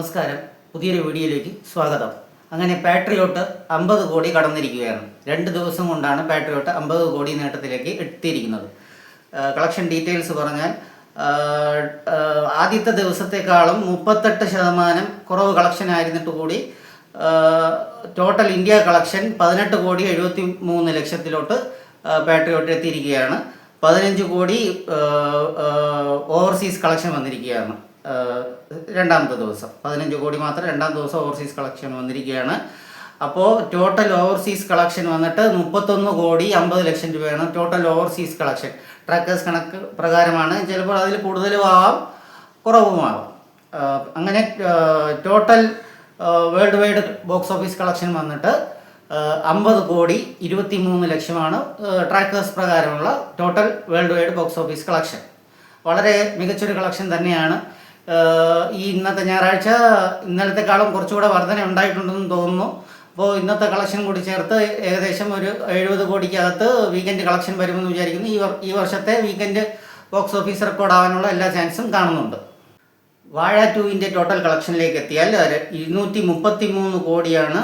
നമസ്കാരം, പുതിയൊരു വീഡിയോയിലേക്ക് സ്വാഗതം. അങ്ങനെ പാട്രിയോട്ട് 50 കോടി കടന്നിരിക്കുകയാണ്. 2 ദിവസം കൊണ്ടാണ് പാട്രിയോട്ട് 50 കോടി നേട്ടത്തിലേക്ക് എത്തിയിരിക്കുന്നത്. കളക്ഷൻ ഡീറ്റെയിൽസ് പറഞ്ഞാൽ ആദ്യത്തെ ദിവസത്തെക്കാളും 38% കുറവ് കളക്ഷൻ ആയിരുന്നിട്ട് കൂടി ടോട്ടൽ ഇന്ത്യ കളക്ഷൻ 18 കോടി 73 ലക്ഷത്തിലോട്ട് പാട്രിയോട്ട് എത്തിയിരിക്കുകയാണ്. 15 കോടി ഓവർസീസ് കളക്ഷൻ വന്നിരിക്കുകയാണ്. രണ്ടാമത്തെ ദിവസം 15 കോടി മാത്രം രണ്ടാം ദിവസം ഓവർസീസ് കളക്ഷൻ വന്നിരിക്കുകയാണ്. അപ്പോൾ ടോട്ടൽ ഓവർസീസ് കളക്ഷൻ വന്നിട്ട് 31 കോടി 50 ലക്ഷം രൂപയാണ് ടോട്ടൽ ഓവർസീസ് കളക്ഷൻ. ട്രാക്കേഴ്സ് കണക്ക് പ്രകാരമാണ്. ചിലപ്പോൾ അതിൽ കൂടുതലും ആവാം, കുറവുമാവാം. അങ്ങനെ total world wide box office collection വന്നിട്ട് 50 കോടി 23 ലക്ഷമാണ് ട്രാക്കേഴ്സ് പ്രകാരമുള്ള total world wide box office collection. വളരെ മികച്ചൊരു കളക്ഷൻ തന്നെയാണ്. ഈ ഇന്നത്തെ ഞായറാഴ്ച ഇന്നലത്തെക്കാളും കുറച്ചുകൂടെ വർധന ഉണ്ടായിട്ടുണ്ടെന്ന് തോന്നുന്നു. അപ്പോൾ ഇന്നത്തെ കളക്ഷൻ കൂടി ചേർത്ത് ഏകദേശം ഒരു 70 കോടിക്കകത്ത് വീക്കെൻഡ് കളക്ഷൻ വരുമെന്ന് വിചാരിക്കുന്നു. ഈ വർഷത്തെ വീക്കെൻഡ് ബോക്സ് ഓഫീസ് റെക്കോർഡ് ആവാനുള്ള എല്ലാ ചാൻസും കാണുന്നുണ്ട്. വാഴ 2വിൻ്റെ ടോട്ടൽ കളക്ഷനിലേക്ക് എത്തിയാൽ 233 കോടിയാണ്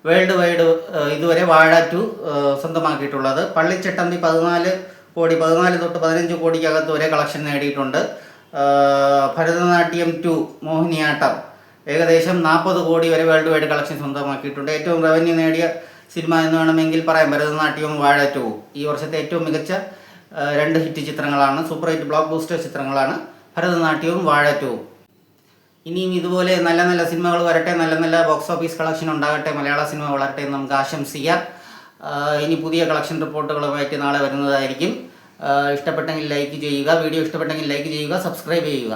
വേൾഡ് വൈഡ് ഇതുവരെ വാഴ 2 സ്വന്തമാക്കിയിട്ടുള്ളത്. പള്ളിച്ചട്ടമ്പി 14 കോടി, 14 തൊട്ട് 15 കോടിക്കകത്ത് വരെ കളക്ഷൻ നേടിയിട്ടുണ്ട്. ഭരതനാട്യം 2 മോഹിനിയാട്ടം ഏകദേശം 40 കോടി വരെ വേൾഡ് വൈഡ് കളക്ഷൻ സ്വന്തമാക്കിയിട്ടുണ്ട്. ഏറ്റവും റവന്യൂ നേടിയ സിനിമ എന്ന് വേണമെങ്കിൽ പറയാം ഭരതനാട്യവും വാഴ 2. ഈ വർഷത്തെ ഏറ്റവും മികച്ച 2 ഹിറ്റ് ചിത്രങ്ങളാണ്, സൂപ്പർ ഹിറ്റ് ബ്ലോക്ക് ബൂസ്റ്റർ ചിത്രങ്ങളാണ് ഭരതനാട്യവും വാഴ 2. ഇനിയും ഇതുപോലെ നല്ല നല്ല സിനിമകൾ വരട്ടെ, നല്ല നല്ല ബോക്സ് ഓഫീസ് കളക്ഷൻ ഉണ്ടാകട്ടെ, മലയാള സിനിമ വളരട്ടെ എന്ന് നമുക്ക് ആശംസിക്കാം. ഇനി പുതിയ കളക്ഷൻ റിപ്പോർട്ടുകളുമായിട്ട് നാളെ വരുന്നതായിരിക്കും. ഇഷ്ടപ്പെട്ടെങ്കിൽ ലൈക്ക് ചെയ്യുക, വീഡിയോ ഇഷ്ടപ്പെട്ടെങ്കിൽ ലൈക്ക് ചെയ്യുക, സബ്സ്ക്രൈബ് ചെയ്യുക.